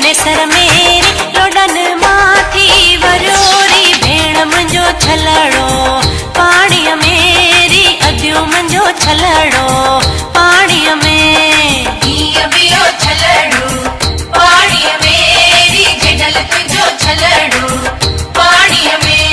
निसर मेरी लोडन माथी वरोरी भेण मुंहिंजो छलड़ो पाणीअ मेरी अदियो मुंहिंजो छलड़ो पाणीअ में बियो छलड़ो पाणीअ मेरी जडल तुंहिंजो छलड़ो पाणीअ में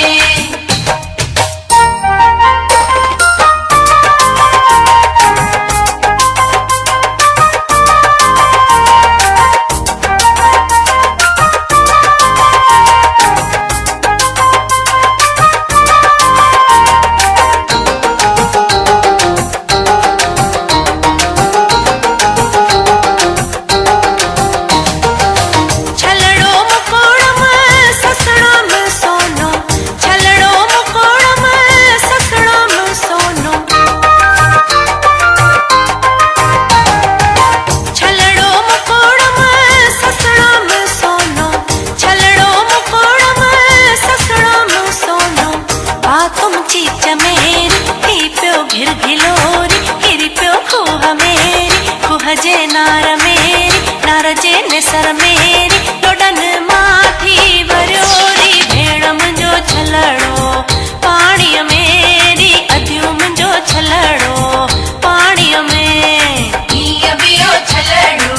जे नार मेरी नार जे निसर मेरी लोडन माथी वरोरी भेण मुंहिंजो छलड़ो पाणीअ मेरी अदियो मुंहिंजो छलड़ो पाणीअ में बियो छलड़ो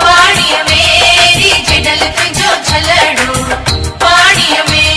पाणीअ मेरी जडल तुंहिंजो छलड़ो पाणीअ में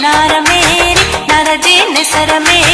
नार मेरी नार जे निसर मेरी